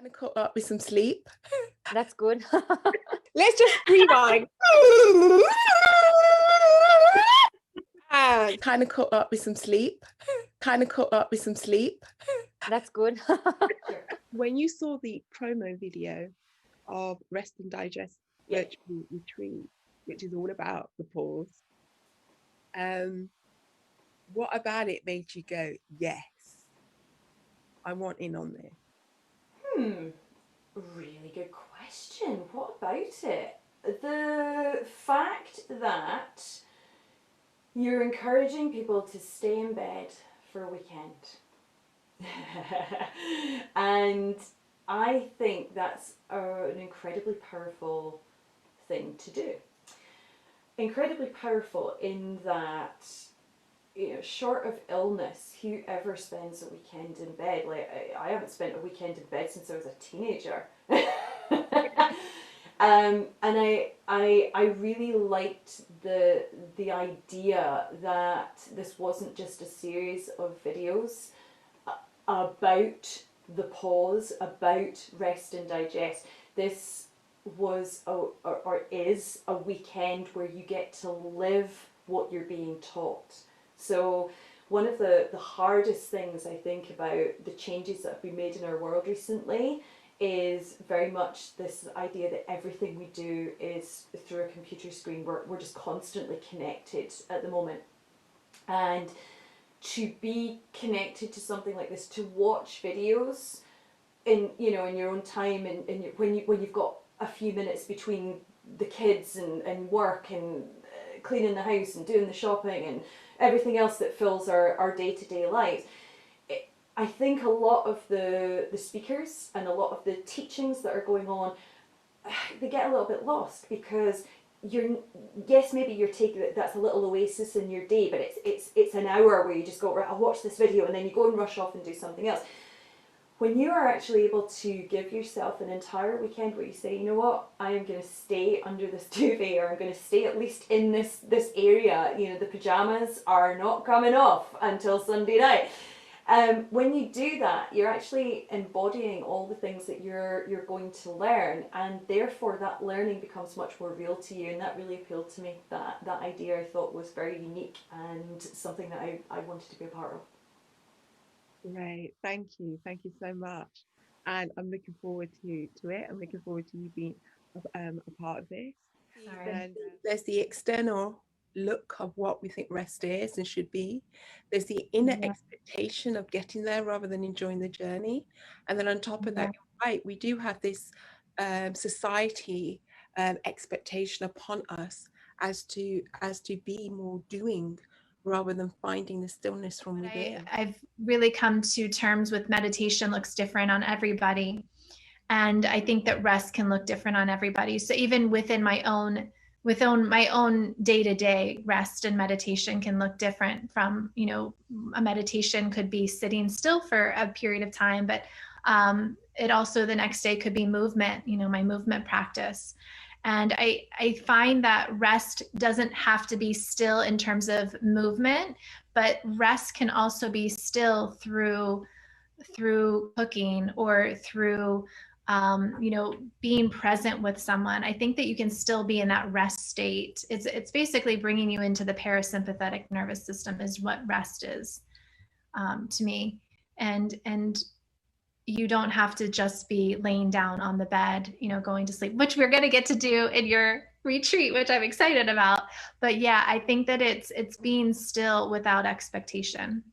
Kind of caught up with some sleep. That's good. Let's just rewind. Kind of caught up with some sleep. Kind of caught up with some sleep. That's good. When you saw the promo video of Rest and Digest Virtual Retreat, which is all about the pause, what about it made you go, yes, I want in on this? Really good question. What about it? The fact that you're encouraging people to stay in bed for a weekend. And I think that's an incredibly powerful thing to do. Incredibly powerful in that, you know, short of illness, whoever spends a weekend in bed, like I haven't spent a weekend in bed since I was a teenager. And I really liked the idea that this wasn't just a series of videos about the pause, about rest and digest. This was or is a weekend where you get to live what you're being taught. So one of the hardest things I think about the changes that have been made in our world recently is very much this idea that everything we do is through a computer screen. We're just constantly connected at the moment. And to be connected to something like this, to watch videos in your own time, and when you've got a few minutes between the kids and work and cleaning the house and doing the shopping and everything else that fills our day-to-day lives, I think a lot of the speakers and a lot of the teachings that are going on, they get a little bit lost because maybe you're taking that's a little oasis in your day, but it's an hour where you just go, right, I'll watch this video, and then you go and rush off and do something else. When you are actually able to give yourself an entire weekend where you say, you know what, I am going to stay under this duvet, or I'm going to stay at least in this area, you know, the pajamas are not coming off until Sunday night. When you do that, you're actually embodying all the things that you're going to learn, and therefore that learning becomes much more real to you. And that really appealed to me. That idea I thought was very unique and something that I wanted to be a part of. Great, thank you so much, and I'm looking forward to it. I'm looking forward to you being a part of this. And there's the external look of what we think rest is and should be. There's the inner expectation of getting there rather than enjoying the journey. And then on top of that, you're right, we do have this society expectation upon us as to be more doing rather than finding the stillness from within. I've really come to terms with meditation looks different on everybody. And I think that rest can look different on everybody. So even within my own day-to-day, rest and meditation can look different from, you know, a meditation could be sitting still for a period of time, but it also the next day could be movement, you know, my movement practice. And I find that rest doesn't have to be still in terms of movement, but rest can also be still through cooking or through you know, being present with someone. I think that you can still be in that rest state. It's basically bringing you into the parasympathetic nervous system is what rest is to me. And you don't have to just be laying down on the bed, you know, going to sleep, which we're going to get to do in your retreat, which I'm excited about. But yeah, I think that it's being still without expectation.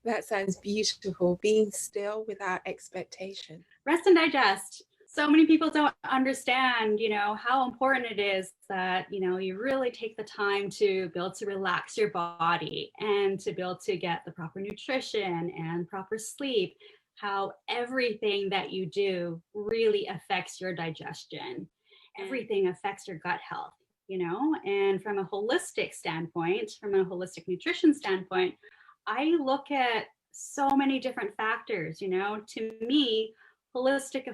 That sounds beautiful, being still without expectation. Rest and digest. So many people don't understand, you know, how important it is that, you know, you really take the time to be able to relax your body and to be able to get the proper nutrition and proper sleep, how everything that you do really affects your digestion. Everything affects your gut health, you know, and from a holistic standpoint, from a holistic nutrition standpoint, I look at so many different factors, you know. To me, holistic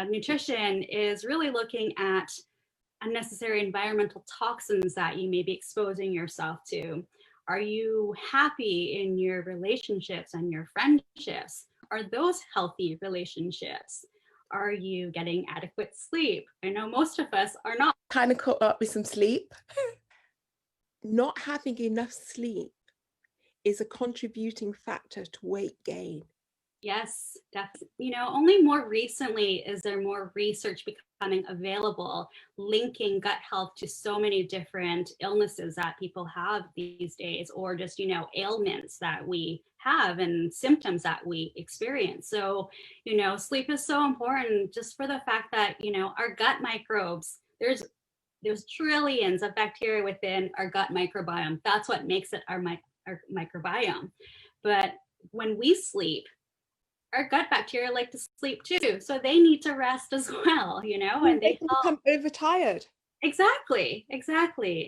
nutrition is really looking at unnecessary environmental toxins that you may be exposing yourself to. Are you happy in your relationships and your friendships? are those healthy relationships? Are you getting adequate sleep? I know most of us are not. Kind of caught up with some sleep. Not having enough sleep is a contributing factor to weight gain. Yes, definitely. You know, only more recently is there more research becoming available linking gut health to so many different illnesses that people have these days, or just, you know, ailments that we have and symptoms that we experience. So, you know, sleep is so important just for the fact that, you know, our gut microbes, there's trillions of bacteria within our gut microbiome. That's what makes it our microbiome. But when we sleep, our gut bacteria like to sleep too, so they need to rest as well, you know, and they become overtired. Exactly.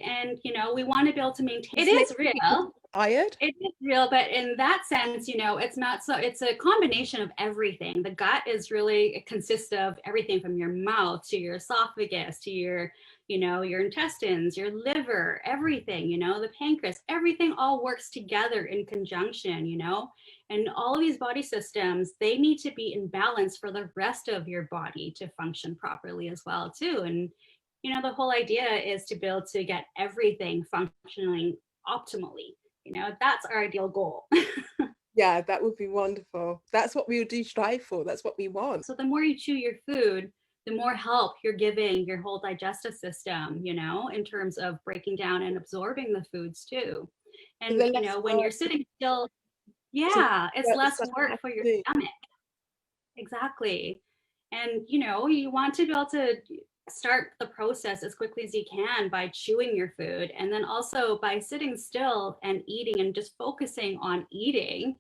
And you know, we want to be able to maintain. It is real. Tired. It is real, but in that sense, you know, it's not so. It's a combination of everything. The gut is really, it consists of everything from your mouth to your esophagus to your, you know, your intestines, your liver, everything. You know, the pancreas, everything all works together in conjunction. You know, and all of these body systems, they need to be in balance for the rest of your body to function properly as well too. And you know, the whole idea is to be able to get everything functioning optimally. You know, that's our ideal goal. Yeah, that would be wonderful. That's what we do strive for. That's what we want. So the more you chew your food, the more help you're giving your whole digestive system, you know, in terms of breaking down and absorbing the foods too. And, you know, when you're sitting still, yeah, it's less work for your stomach. Exactly. And, you know, you want to be able to start the process as quickly as you can by chewing your food, and then also by sitting still and eating and just focusing on eating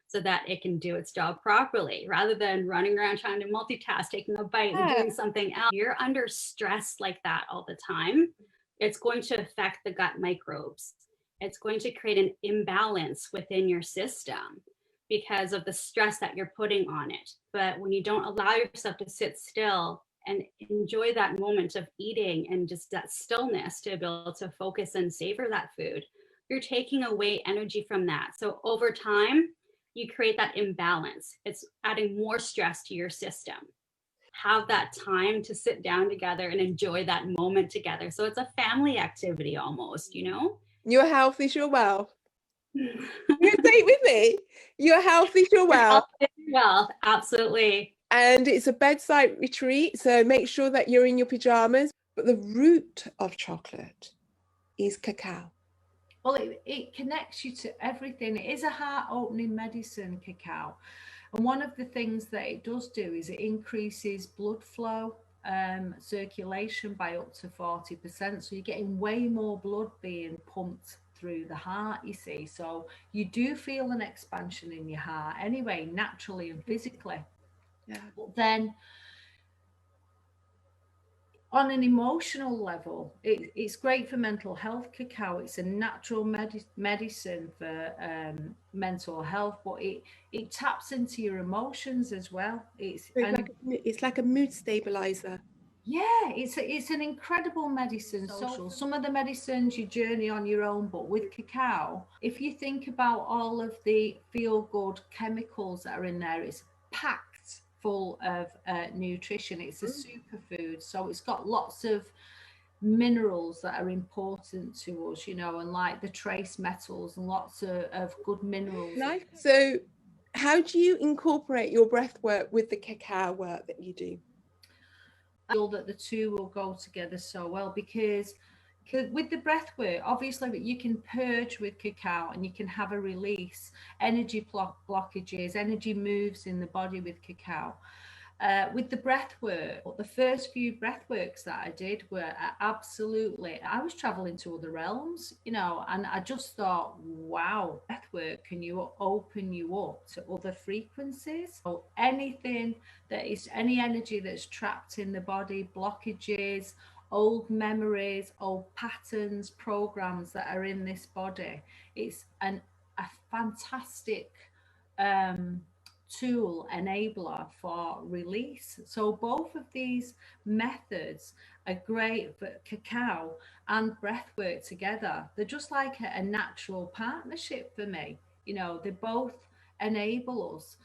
so that it can do its job properly rather than running around trying to multitask, taking a bite and doing something else. You're under stress like that all the time, it's going to affect the gut microbes. It's going to create an imbalance within your system because of the stress that you're putting on it. But when you don't allow yourself to sit still and enjoy that moment of eating and just that stillness to be able to focus and savor that food, you're taking away energy from that. So over time, you create that imbalance. It's adding more stress to your system. Have that time to sit down together and enjoy that moment together. So it's a family activity almost, you know? Your health is your wealth. You say it with me. Your health is your wealth. Health is your wealth, absolutely. And it's a bedside retreat, so make sure that you're in your pajamas. But the root of chocolate is cacao. Well, it connects you to everything. It is a heart-opening medicine, cacao. And one of the things that it does do is it increases blood flow, circulation by up to 40%. So you're getting way more blood being pumped through the heart, you see. So you do feel an expansion in your heart anyway, naturally and physically. Yeah. But then on an emotional level, it's great for mental health, cacao. It's a natural medicine for mental health, but it taps into your emotions as well. It's like a mood stabilizer. Yeah, it's an incredible medicine. Social. Some of the medicines you journey on your own, but with cacao, if you think about all of the feel-good chemicals that are in there, it's packed full of nutrition. It's a superfood, so it's got lots of minerals that are important to us, you know, and like the trace metals and lots of good minerals. Nice. So how do you incorporate your breath work with the cacao work that you do? I feel that the two will go together so well because with the breath work, obviously you can purge with cacao and you can have a release, energy blockages, energy moves in the body with cacao. With the breath work, the first few breath works that I did were absolutely, I was traveling to other realms, you know, and I just thought, wow, breath work, can you open you up to other frequencies? So anything that is, any energy that's trapped in the body, blockages, old memories, old patterns, programs that are in this body, it's a fantastic tool enabler for release. So both of these methods are great for cacao and breath work together. They're just like a natural partnership for me. You know, they both enable us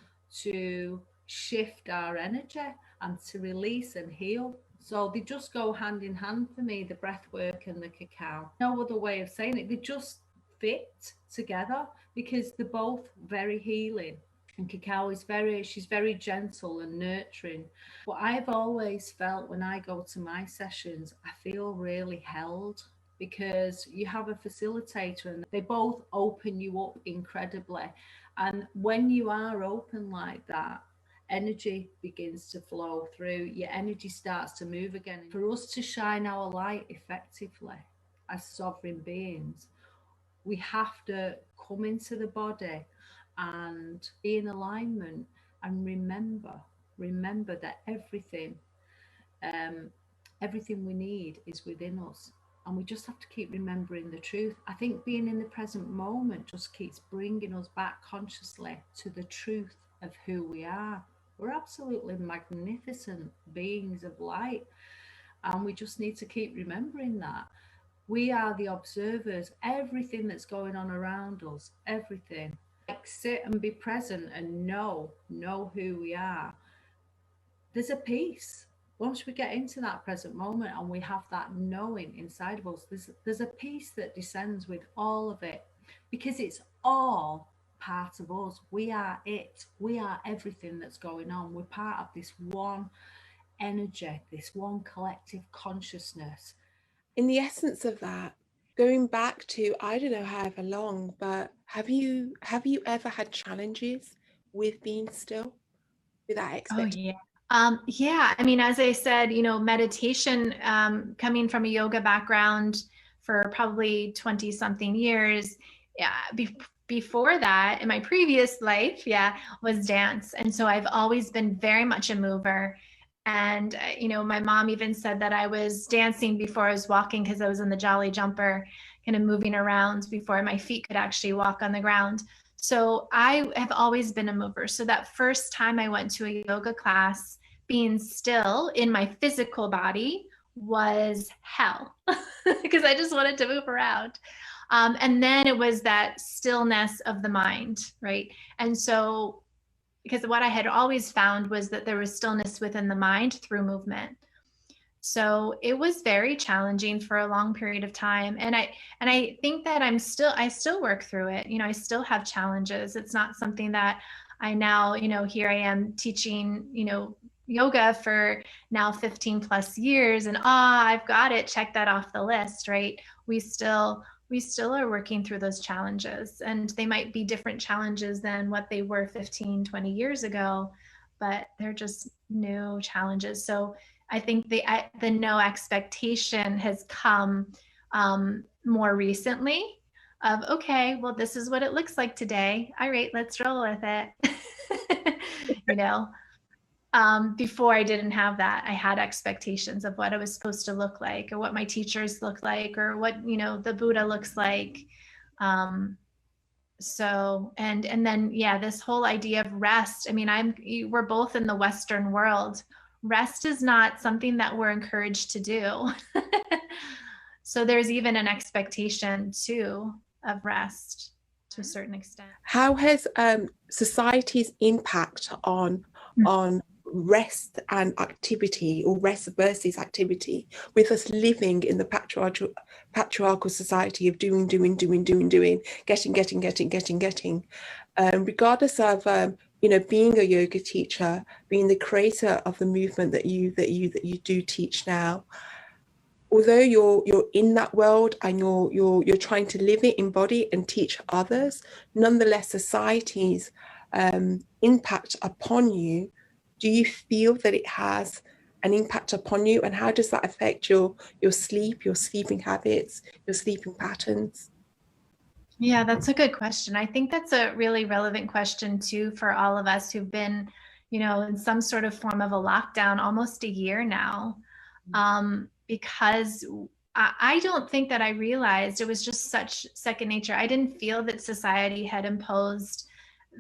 to shift our energy and to release and heal. So they just go hand in hand for me, the breath work and the cacao. No other way of saying it. They just fit together because they're both very healing. And cacao is she's very gentle and nurturing. But I've always felt when I go to my sessions, I feel really held, because you have a facilitator and they both open you up incredibly. And when you are open like that, energy begins to flow through, your energy starts to move again. For us to shine our light effectively as sovereign beings, we have to come into the body and be in alignment and remember that everything we need is within us. And we just have to keep remembering the truth. I think being in the present moment just keeps bringing us back consciously to the truth of who we are. We're absolutely magnificent beings of light. And we just need to keep remembering that. We are the observers. Everything that's going on around us, everything. Like, sit and be present and know who we are. There's a peace. Once we get into that present moment and we have that knowing inside of us, there's a peace that descends with all of it, because it's all part of us. We are it. We are everything that's going on. We're part of this one energy, this one collective consciousness. In the essence of that, going back to, I don't know however long, but have you ever had challenges with being still, with that expectation? Oh, yeah. Yeah, I mean, as I said, meditation, coming from a yoga background for probably 20 something years. Yeah, before that, in my previous life, was dance. And so I've always been very much a mover. And, my mom even said that I was dancing before I was walking, because I was in the Jolly Jumper, kind of moving around before my feet could actually walk on the ground. So I have always been a mover. So that first time I went to a yoga class, being still in my physical body was hell, because I just wanted to move around. And then it was that stillness of the mind, right? And so, because what I had always found was that there was stillness within the mind through movement. So it was very challenging for a long period of time. And I think that I still work through it. I still have challenges. It's not something that I now, here I am teaching, yoga for now 15 plus years, and I've got it, check that off the list, right? We still are working through those challenges, and they might be different challenges than what they were 15, 20 years ago, but they're just new challenges. So I think the no expectation has come more recently of, okay, well, this is what it looks like today. All right, let's roll with it. Before I didn't have that. I had expectations of what I was supposed to look like, or what my teachers look like, or what, the Buddha looks like. So, and then, this whole idea of rest. I mean, we're both in the Western world. Rest is not something that we're encouraged to do. So there's even an expectation too of rest to a certain extent. How has society's impact on rest and activity, or rest versus activity, with us living in the patriarchal society of doing, getting, regardless of being a yoga teacher, being the creator of the movement that you do teach now, although you're in that world and you're trying to live it, embody and teach others, nonetheless society's impact upon you, do you feel that it has an impact upon you, and how does that affect your sleep, your sleeping habits, your sleeping patterns? Yeah, that's a good question. I think that's a really relevant question too for all of us who've been, in some sort of form of a lockdown almost a year now, because I don't think that I realized it was just such second nature. I didn't feel that society had imposed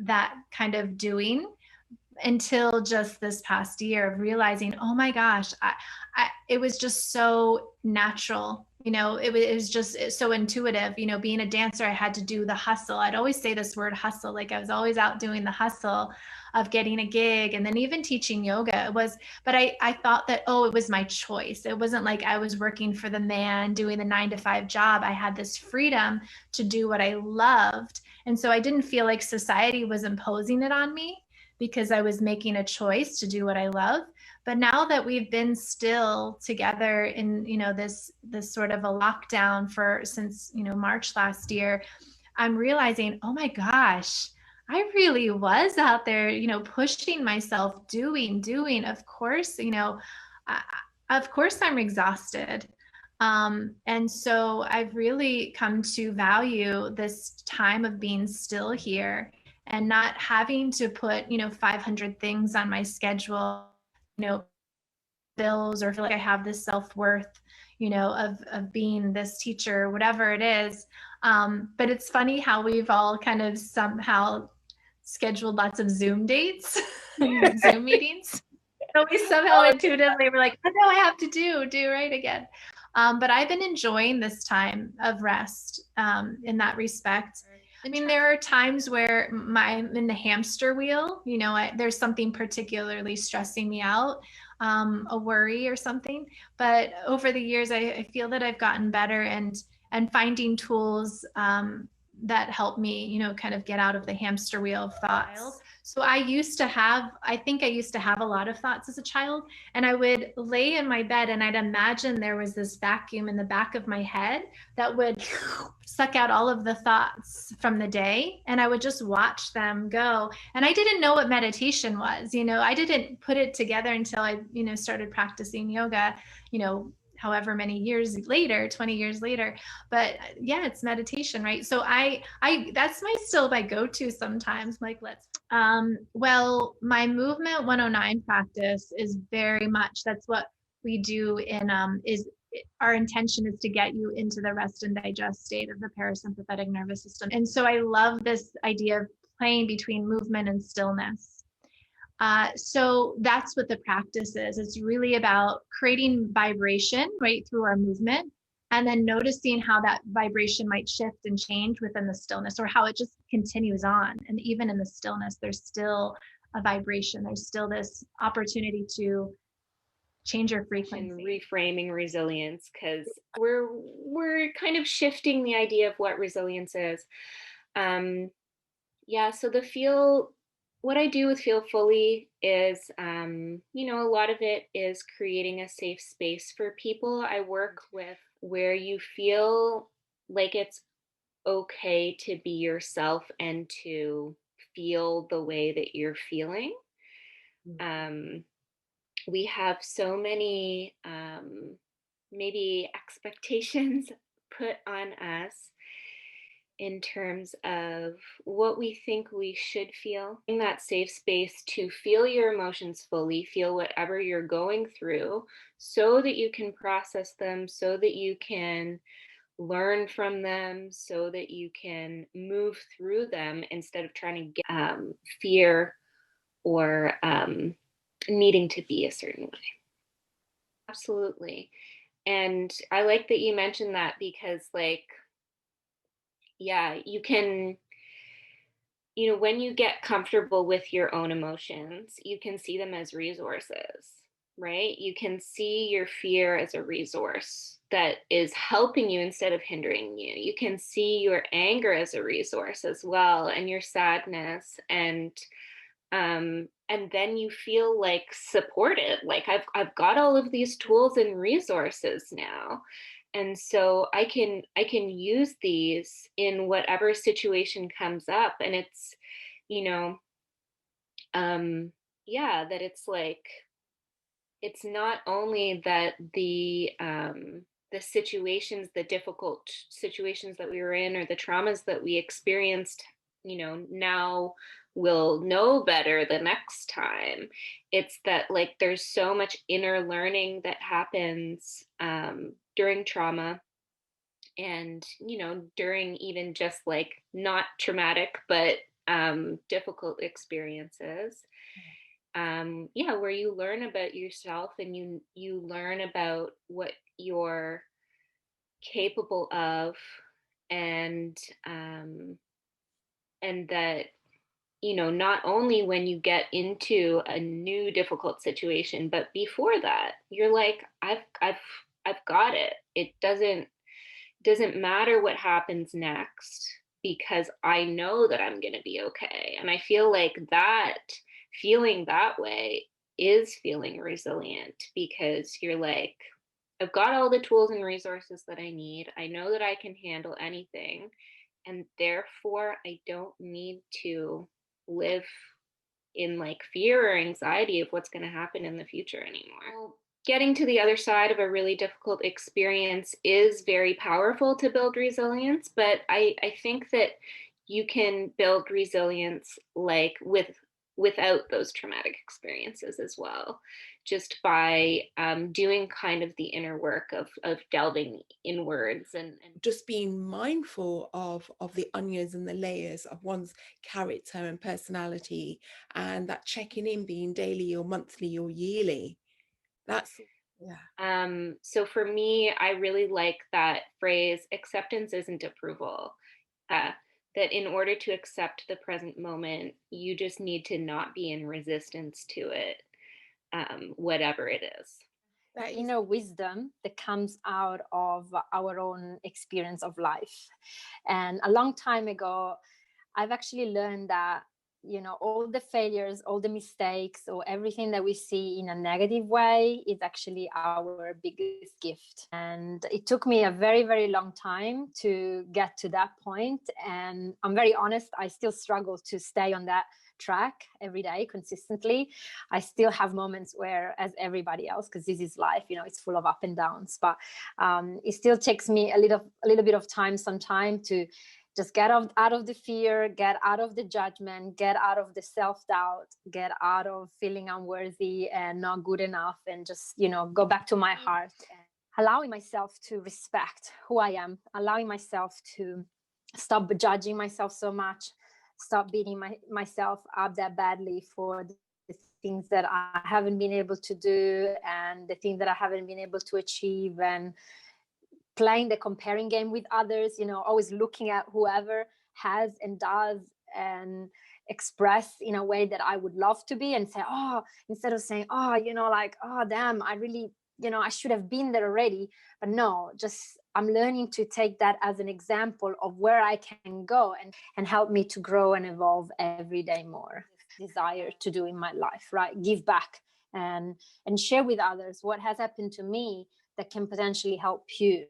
that kind of doing until just this past year of realizing, oh my gosh, it was just so natural. It was just so intuitive. Being a dancer, I had to do the hustle. I'd always say this word hustle, like I was always out doing the hustle of getting a gig and then even teaching yoga. It was, but I thought that, oh, it was my choice. It wasn't like I was working for the man doing the 9-to-5 job. I had this freedom to do what I loved. And so I didn't feel like society was imposing it on me because I was making a choice to do what I love. But now that we've been still together in, this sort of a lockdown since, March last year, I'm realizing, oh my gosh, I really was out there, pushing myself, doing. Of course, of course I'm exhausted. And so I've really come to value this time of being still here and not having to put, 500 things on my schedule, bills, or feel like I have this self-worth, of being this teacher, whatever it is. But it's funny how we've all kind of somehow scheduled lots of Zoom dates, Zoom meetings. So we somehow intuitively were like, oh no, I have to do right again. But I've been enjoying this time of rest in that respect. I mean, there are times where I'm in the hamster wheel, there's something particularly stressing me out, a worry or something. But over the years, I feel that I've gotten better and finding tools that help me, kind of get out of the hamster wheel of thoughts. So I used to have a lot of thoughts as a child, and I would lay in my bed and I'd imagine there was this vacuum in the back of my head that would suck out all of the thoughts from the day, and I would just watch them go. And I didn't know what meditation was. I didn't put it together until I, started practicing yoga, however many years later, 20 years later. But yeah, it's meditation, right? So I that's still my go-to sometimes. Like, well, my movement 109 practice is very much, that's what we do in, our intention is to get you into the rest and digest state of the parasympathetic nervous system. And so I love this idea of playing between movement and stillness. So that's what the practice is. It's really about creating vibration right through our movement, and then noticing how that vibration might shift and change within the stillness, or how it just continues on. And even in the stillness, there's still a vibration. There's still this opportunity to change your frequency. And reframing resilience, because we're kind of shifting the idea of what resilience is. So what I do with Feel Fully is, a lot of it is creating a safe space for people I work with where you feel like it's okay to be yourself and to feel the way that you're feeling. We have so many maybe expectations put on us in terms of what we think we should feel. In that safe space to feel your emotions fully, feel whatever you're going through, so that you can process them, so that you can learn from them, so that you can move through them instead of trying to get fear or needing to be a certain way. Absolutely. And I like that you mentioned that, because you can, when you get comfortable with your own emotions, you can see them as resources, right? You can see your fear as a resource that is helping you instead of hindering you. You can see your anger as a resource as well, and your sadness, and then you feel like supported, like I've got all of these tools and resources now, and so I can use these in whatever situation comes up. And it's, that it's like, it's not only that the situations, the difficult situations that we were in, or the traumas that we experienced, now we'll know better the next time. It's that there's so much inner learning that happens during trauma, and during even just not traumatic but difficult experiences, where you learn about yourself, and you learn about what you're capable of, and that you know, not only when you get into a new difficult situation, but before that, you're like, I've got it. It doesn't matter what happens next because I know that I'm going to be okay. And I feel like that feeling that way is feeling resilient because you're like, I've got all the tools and resources that I need. I know that I can handle anything. And therefore, I don't need to live in like fear or anxiety of what's going to happen in the future anymore. Getting to the other side of a really difficult experience is very powerful to build resilience, but I think that you can build resilience like without those traumatic experiences as well, just by doing kind of the inner work of delving inwards and just being mindful of the onions and the layers of one's character and personality, and that checking in being daily or monthly or yearly. That's, yeah. So for me, I really like that phrase, acceptance isn't approval. That in order to accept the present moment, you just need to not be in resistance to it, whatever it is. That inner wisdom that comes out of our own experience of life. And a long time ago, I've actually learned that, you know, all the failures, all the mistakes, or everything that we see in a negative way is actually our biggest gift. And it took me a very, very long time to get to that point. And I'm very honest, I still struggle to stay on that track every day consistently. I still have moments where, as everybody else, because this is life, you know, it's full of up and downs, but it still takes me a little bit of time sometime to just get out of the fear, get out of the judgment, get out of the self-doubt, get out of feeling unworthy and not good enough, and just, you know, go back to my heart and allowing myself to respect who I am, allowing myself to stop judging myself so much, stop beating myself up that badly for the things that I haven't been able to do and the things that I haven't been able to achieve, and playing the comparing game with others, you know, always looking at whoever has and does and express in a way that I would love to be, and say, oh, instead of saying, oh, you know, like, oh, damn, I really, you know, I should have been there already. But no, just I'm learning to take that as an example of where I can go and help me to grow and evolve every day more. Desire to do in my life, right? Give back and share with others what has happened to me that can potentially help you.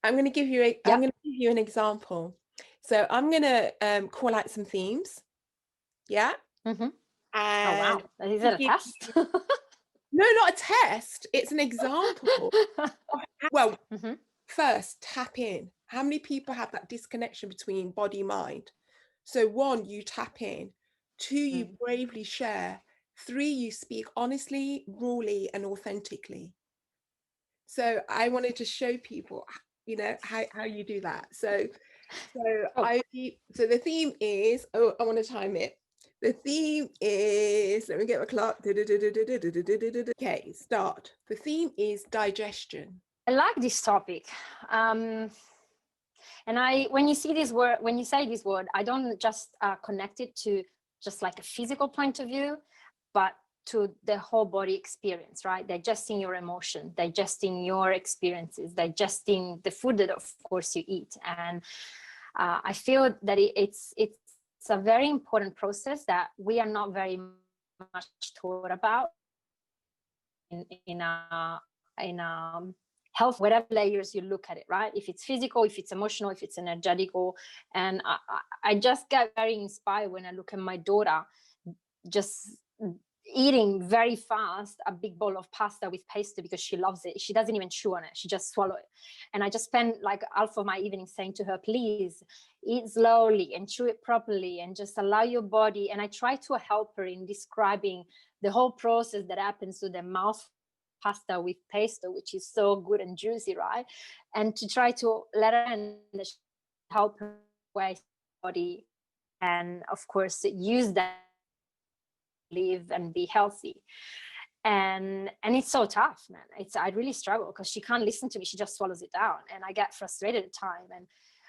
I'm going to give you an example. So I'm going to call out some themes. Yeah. Mm-hmm. And oh wow, is it a test? No, not a test. It's an example. Well, mm-hmm. First, tap in. How many people have that disconnection between body and mind? So 1, you tap in. 2, you bravely share. 3, you speak honestly, rawly, and authentically. So I wanted to show people, you know, how you do that. So the theme is, I want to time it. The theme is, let me get my clock. Okay, start. The theme is digestion. I like this topic. And when you say this word, I don't just connect it to just like a physical point of view, but to the whole body experience, right? Digesting your emotion, digesting your experiences, digesting the food that, of course, you eat. And I feel that it's a very important process that we are not very much taught about in health, whatever layers you look at it, right? If it's physical, if it's emotional, if it's energetical. And I just get very inspired when I look at my daughter just eating very fast a big bowl of pasta with pesto because she loves it. She doesn't even chew on it. She just swallows it. And I just spend like half of my evening saying to her, please eat slowly and chew it properly and just allow your body. And I try to help her in describing the whole process that happens to the mouth pasta with pesto, which is so good and juicy, right? And to try to let her help her way body, and of course use that to live and be healthy. And it's so tough, man. I really struggle because she can't listen to me. She just swallows it down, and I get frustrated at times. And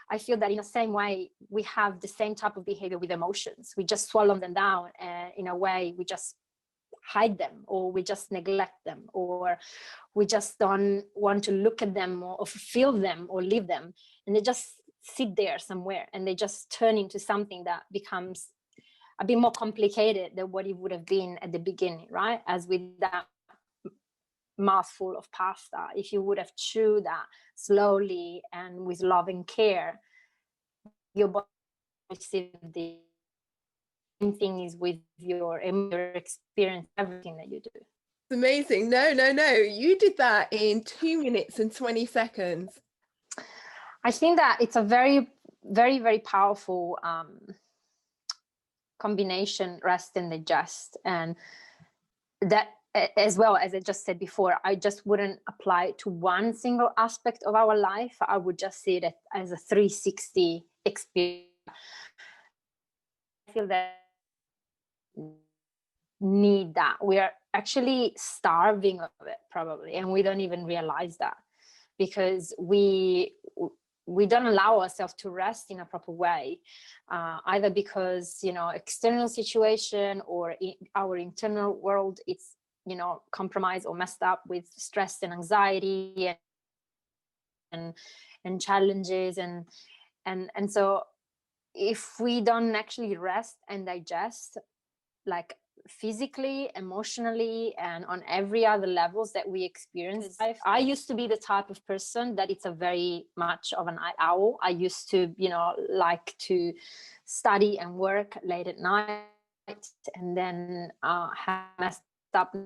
I feel that in the same way, we have the same type of behavior with emotions. We just swallow them down, and in a way, we just hide them, or we just neglect them, or we just don't want to look at them or feel them or live them. And they just sit there somewhere, and they just turn into something that becomes a bit more complicated than what it would have been at the beginning, right? As with that mouthful of pasta, if you would have chewed that slowly and with love and care, your body receives the same thing is with your experience, everything that you do. It's amazing. No, you did that in 2 minutes and 20 seconds. I think that it's a very, very, very powerful combination, rest and digest. And that, as well, as I just said before, I just wouldn't apply it to one single aspect of our life. I would just see it as a 360 experience. I feel that need that. We are actually starving of it, probably, and we don't even realize that, because we don't allow ourselves to rest in a proper way, either because, you know, external situation or our internal world, it's, you know, compromised or messed up with stress and anxiety and challenges, and so if we don't actually rest and digest, like physically, emotionally, and on every other levels that we experience life. I used to be the type of person that it's a very much of a night owl. I used to, you know, like to study and work late at night, and then have messed up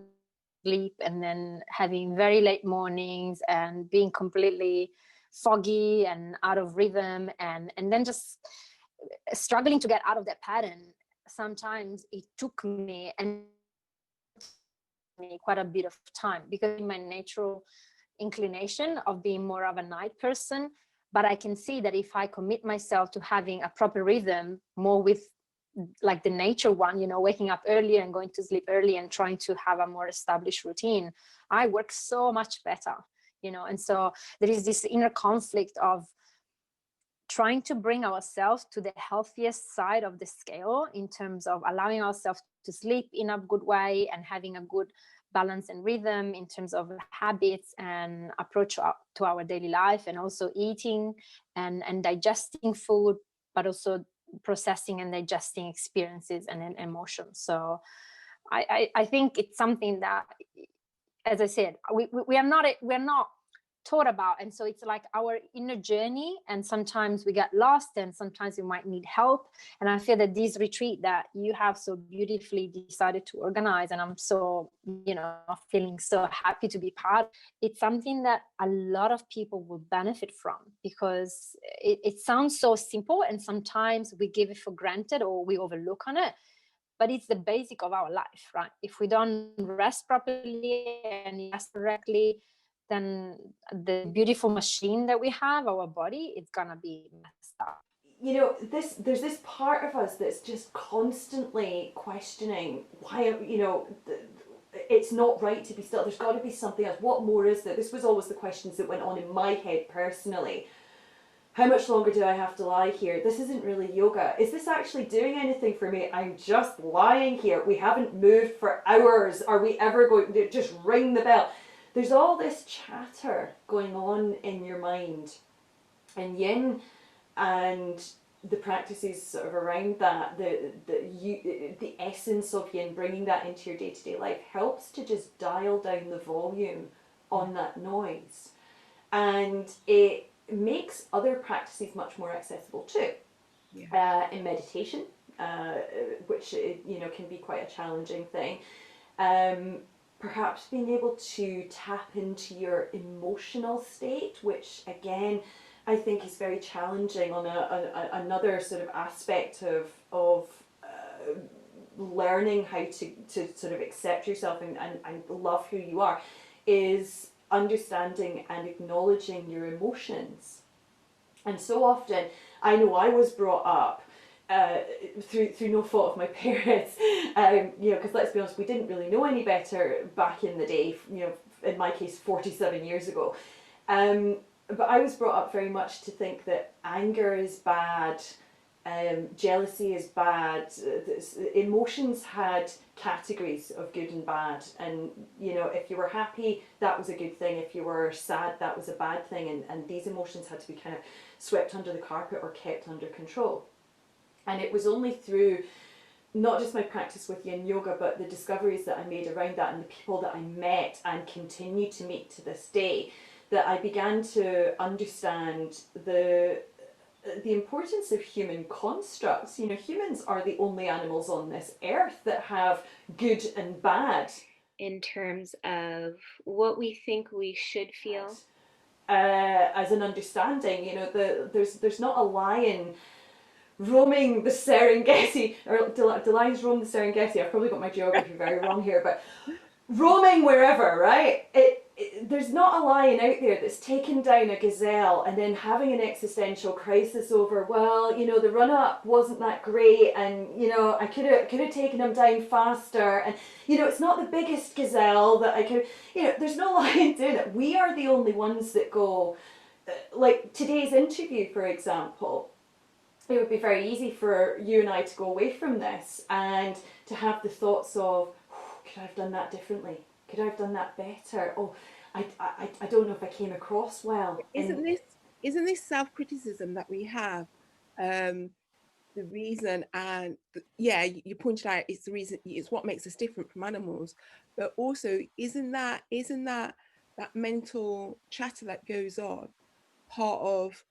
sleep, and then having very late mornings and being completely foggy and out of rhythm, and then just struggling to get out of that pattern. Sometimes it took me quite a bit of time, because in my natural inclination of being more of a night person. But I can see that if I commit myself to having a proper rhythm, more with like the nature one, you know, waking up earlier and going to sleep early and trying to have a more established routine, I work so much better, you know. And so there is this inner conflict of trying to bring ourselves to the healthiest side of the scale in terms of allowing ourselves to sleep in a good way and having a good balance and rhythm in terms of habits and approach to our daily life, and also eating and digesting food, but also processing and digesting experiences and emotions. So I think it's something that, as I said, we are not taught about, and so it's like our inner journey, and sometimes we get lost, and sometimes we might need help. And I feel that this retreat that you have so beautifully decided to organize, and I'm so, you know, feeling so happy to be part, it's something that a lot of people will benefit from, because it sounds so simple, and sometimes we give it for granted or we overlook on it, but it's the basic of our life, right? If we don't rest properly and rest correctly, then the beautiful machine that we have, our body, it's gonna be messed up. You know, there's this part of us that's just constantly questioning why, you know, it's not right to be still. There's got to be something else. What more is there? This was always the questions that went on in my head personally. How much longer do I have to lie here? This isn't really yoga. Is this actually doing anything for me? I'm just lying here. We haven't moved for hours. Are we ever going to just ring the bell? There's all this chatter going on in your mind, and yin and the practices sort of around that, the essence of yin, bringing that into your day-to-day life, helps to just dial down the volume on that noise, and it makes other practices much more accessible too. Yeah. In meditation, which, you know, can be quite a challenging thing. Perhaps being able to tap into your emotional state, which again I think is very challenging on another sort of aspect of learning how to sort of accept yourself and love who you are, is understanding and acknowledging your emotions. And so often, I know I was brought up through no fault of my parents, you know, because let's be honest, we didn't really know any better back in the day, you know, in my case 47 years ago. but I was brought up very much to think that anger is bad, jealousy is bad. Emotions had categories of good and bad, and you know, if you were happy, that was a good thing. If you were sad, that was a bad thing, and these emotions had to be kind of swept under the carpet or kept under control. And it was only through not just my practice with yin yoga, but the discoveries that I made around that and the people that I met and continue to meet to this day, that I began to understand the importance of human constructs. You know, humans are the only animals on this earth that have good and bad. In terms of what we think we should feel. As an understanding, you know, there's not a lion roaming the Serengeti, or do lions roam the Serengeti? I've probably got my geography very wrong here, but roaming wherever, right? There's not a lion out there that's taken down a gazelle and then having an existential crisis over, well, you know, the run up wasn't that great, and you know, I could have taken him down faster, and you know, it's not the biggest gazelle that I could, you know, there's no lion doing it. We are the only ones that go, like today's interview, for example. It would be very easy for you and I to go away from this and to have the thoughts of, could I have done that differently? Could I have done that better? Oh, I don't know if I came across well. Isn't this self-criticism that we have the reason? And yeah, you pointed out it's the reason, it's what makes us different from animals, but also isn't that mental chatter that goes on part of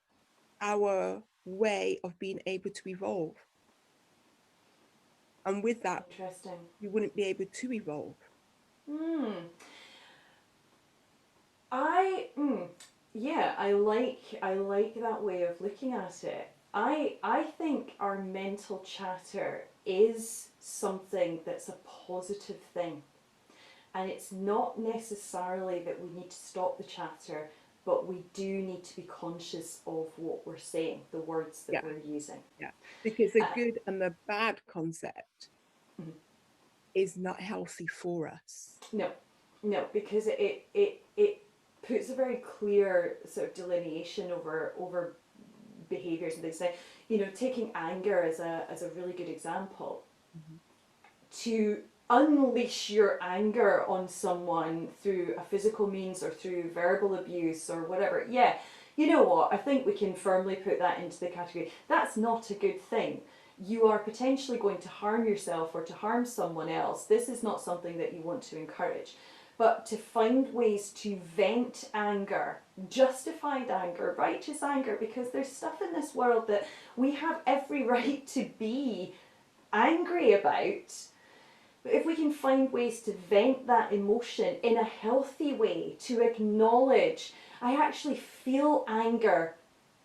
our way of being able to evolve? And with that, interesting, we wouldn't be able to evolve. Yeah, I like that way of looking at it. I think our mental chatter is something that's a positive thing. And it's not necessarily that we need to stop the chatter, but we do need to be conscious of what we're saying, the words that we're using. Yeah, because the good and the bad concept is not healthy for us. No, because it puts a very clear sort of delineation over behaviours and things. Like, you know, taking anger as a really good example. To unleash your anger on someone through a physical means or through verbal abuse or whatever, yeah, you know what, I think we can firmly put that into the category. That's not a good thing. You are potentially going to harm yourself or to harm someone else. This is not something that you want to encourage. But to find ways to vent anger, justified anger, righteous anger, because there's stuff in this world that we have every right to be angry about. But if we can find ways to vent that emotion in a healthy way, to acknowledge, I actually feel anger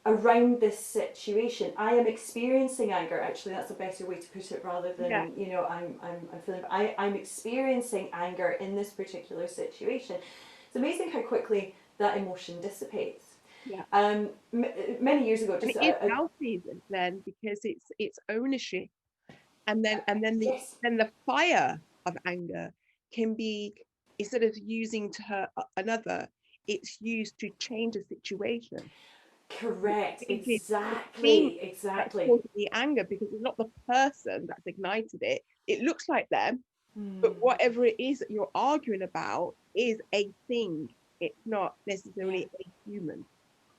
around this situation. I am experiencing anger. Actually, that's a better way to put it, rather than you know, I'm feeling. I'm experiencing anger in this particular situation. It's amazing how quickly that emotion dissipates. Yeah. Many years ago, just and it's healthy then, because it's ownership. And then the fire of anger can be, instead of using to hurt another, it's used to change a situation. Correct. Exactly. That's causing the anger, because it's not the person that's ignited it. It looks like them, but whatever it is that you're arguing about is a thing. It's not necessarily a human.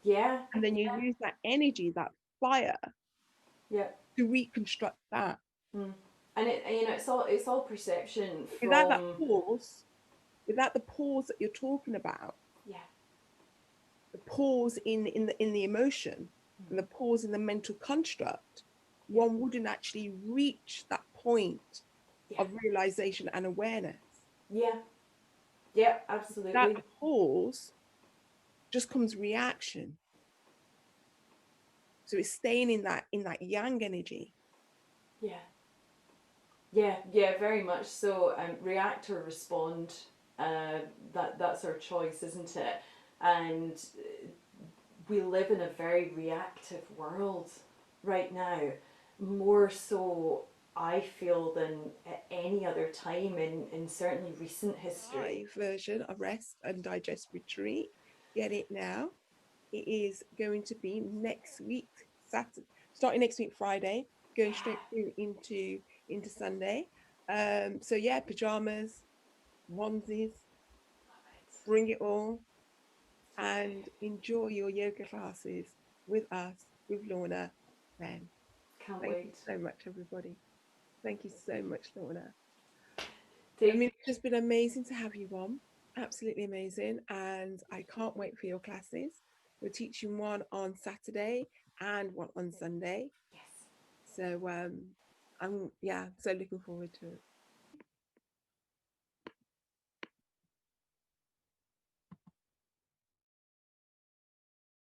Yeah. And then you use that energy, that fire, to reconstruct that. And it, you know, it's all perception. Without that pause, without the pause that you're talking about, the pause in the emotion and the pause in the mental construct, one wouldn't actually reach that point of realization and awareness. Yeah, absolutely. That pause just comes reaction. So it's staying in that yang energy. Yeah, very much so. React or respond. That's our choice, isn't it? And we live in a very reactive world right now, more so I feel than at any other time in certainly recent history. Version of Rest and Digest Retreat. Get it now. it is going to be next week, Saturday, starting next week, Friday, going straight through into Sunday. So yeah, pajamas, onesies, bring it all and enjoy your yoga classes with us, with Lorna. Then Can't thank you wait. so much, everybody. Thank you so much, Lorna. I Dave, mean, it's just been amazing to have you on. Absolutely amazing. And I can't wait for your classes. We're teaching one on Saturday and one on Sunday. yes. So I'm so looking forward to it.